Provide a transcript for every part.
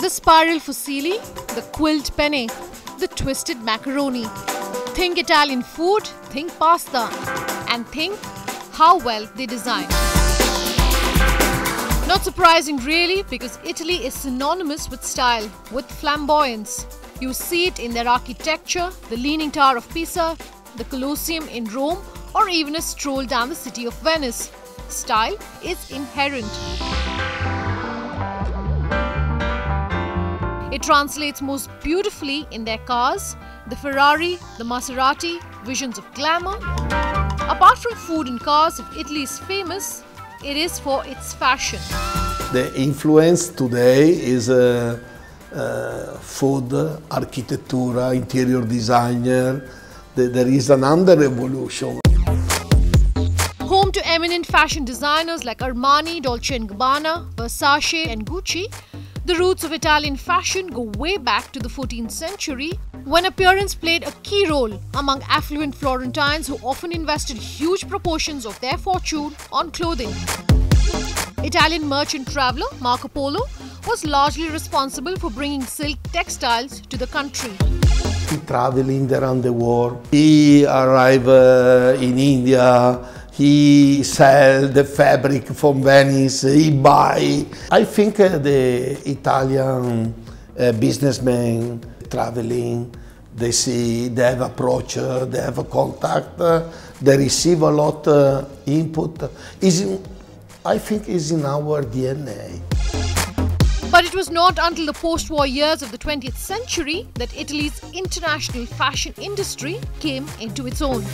The spiral fusilli, the quilt penne, the twisted macaroni. Think Italian food, think pasta, and think how well they design. Not surprising really, because Italy is synonymous with style, with flamboyance. You see it in their architecture, the Leaning Tower of Pisa, the Colosseum in Rome, or even a stroll down the city of Venice. Style is inherent. It translates most beautifully in their cars, the Ferrari, the Maserati, visions of glamour. Apart from food and cars, if Italy is famous, it is for its fashion. The influence today is food, architecture, interior designer. There is another revolution. Home to eminent fashion designers like Armani, Dolce & Gabbana, Versace and Gucci, the roots of Italian fashion go way back to the 14th century, when appearance played a key role among affluent Florentines who often invested huge proportions of their fortune on clothing. Italian merchant traveller Marco Polo was largely responsible for bringing silk textiles to the country. He traveling around the world. He arrived in India. He sell the fabric from Venice. He buy. I think the Italian businessmen traveling, they see, they have approach, they have a contact, they receive a lot input. I think is in our DNA. But it was not until the post-war years of the 20th century that Italy's international fashion industry came into its own.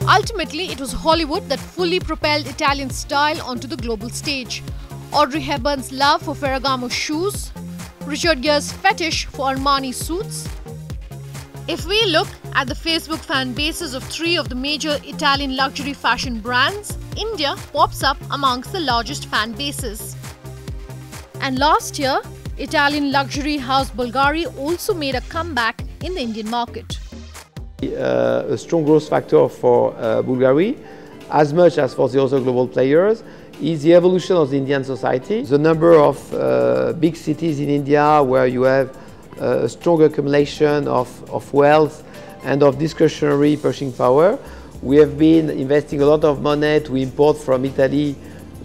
Ultimately, it was Hollywood that fully propelled Italian style onto the global stage. Audrey Hepburn's love for Ferragamo shoes, Richard Gere's fetish for Armani suits. If we look at the Facebook fan bases of 3 of the major Italian luxury fashion brands, India pops up amongst the largest fan bases. And last year, Italian luxury house Bulgari also made a comeback in the Indian market. A strong growth factor for Bulgari, as much as for the other global players, is the evolution of the Indian society. The number of big cities in India where you have a strong accumulation of wealth and of discretionary purchasing power. We have been investing a lot of money to import from Italy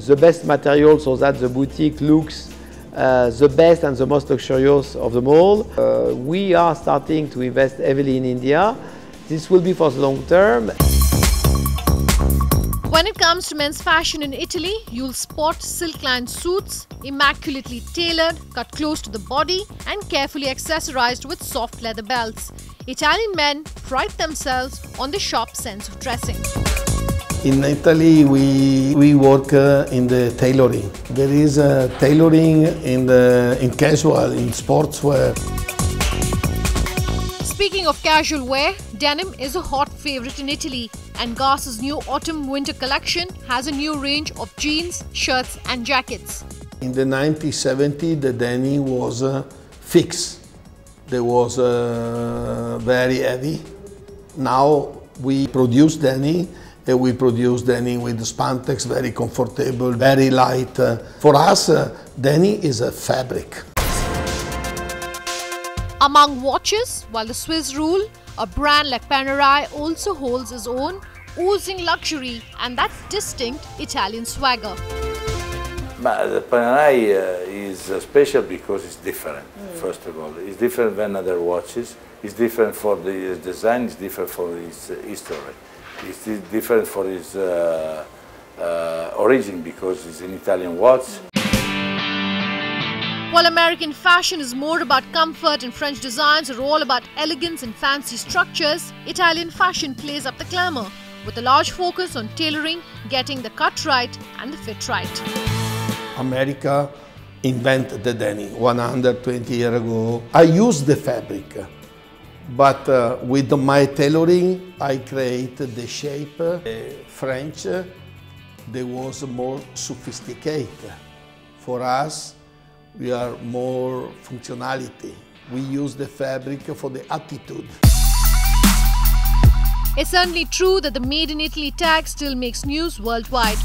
the best materials so that the boutique looks the best and the most luxurious of them all. We are starting to invest heavily in India. This will be for the long term. When it comes to men's fashion in Italy, you'll spot silk-lined suits, immaculately tailored, cut close to the body and carefully accessorized with soft leather belts. Italian men pride themselves on the sharp sense of dressing. In Italy, we work in the tailoring. There is tailoring in casual, in sportswear. Speaking of casual wear, denim is a hot favorite in Italy, and Guss's new autumn-winter collection has a new range of jeans, shirts and jackets. In the 1970s, the denim was fixed. It was very heavy. Now we produce denim, and we produce denim with spandex, very comfortable, very light. For us, denim is a fabric. Among watches, while the Swiss rule, a brand like Panerai also holds its own, oozing luxury and that distinct Italian swagger. But the Panerai is special because it's different, first of all. It's different than other watches. It's different for the design, it's different for its history. It's different for its origin because it's an Italian watch. While American fashion is more about comfort and French designs are all about elegance and fancy structures, Italian fashion plays up the glamour, with a large focus on tailoring, getting the cut right and the fit right. America invented the denim 120 years ago. I used the fabric, but with my tailoring, I created the shape. French, they was more sophisticated. For us, we are more functionality. We use the fabric for the attitude. It's certainly true that the Made in Italy tag still makes news worldwide.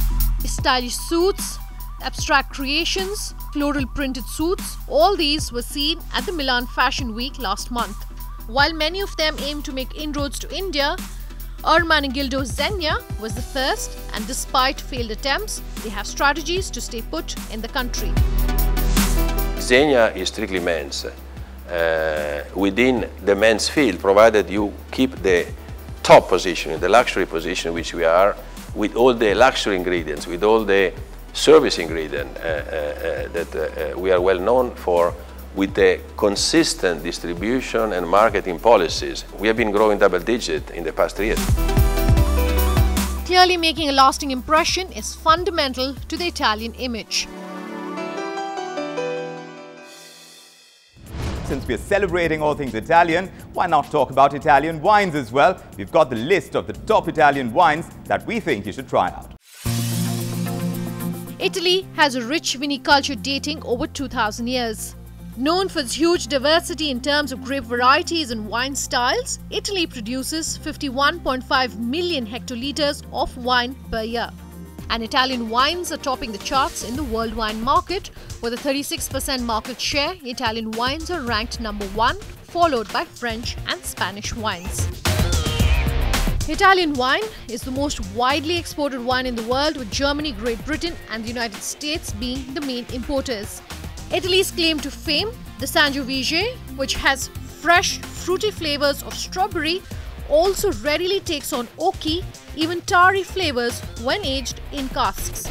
Stylish suits, Abstract creations, floral printed suits, all these were seen at the Milan Fashion Week last month. While many of them aim to make inroads to India, Ermenegildo Zegna was the first, and despite failed attempts, they have strategies to stay put in the country. Zegna is strictly men's. Within the men's field, provided you keep the top position, the luxury position which we are, with all the luxury ingredients, with all the service ingredient that we are well known for, with the consistent distribution and marketing policies. We have been growing double-digit in the past years. Clearly, making a lasting impression is fundamental to the Italian image. Since we're celebrating all things Italian, why not talk about Italian wines as well? We've got the list of the top Italian wines that we think you should try out. Italy has a rich viniculture dating over 2,000 years. Known for its huge diversity in terms of grape varieties and wine styles, Italy produces 51.5 million hectoliters of wine per year. And Italian wines are topping the charts in the world wine market. With a 36% market share, Italian wines are ranked number 1, followed by French and Spanish wines. Italian wine is the most widely exported wine in the world, with Germany, Great Britain and the United States being the main importers. Italy's claim to fame, the SANGIOVESE, which has fresh, fruity flavors of strawberry, also readily takes on oaky, even tarry flavors when aged in casks.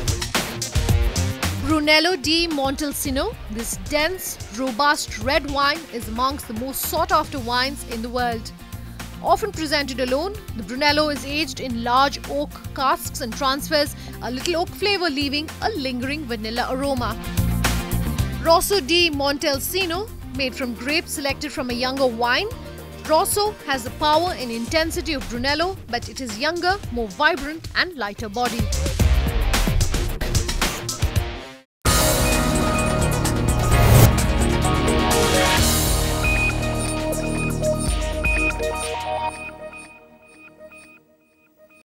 Brunello di Montalcino, this dense, robust red wine, is amongst the most sought-after wines in the world. Often presented alone, the Brunello is aged in large oak casks and transfers a little oak flavor, leaving a lingering vanilla aroma. Rosso di Montalcino, made from grapes selected from a younger wine, Rosso has the power and intensity of Brunello, but it is younger, more vibrant and lighter bodied.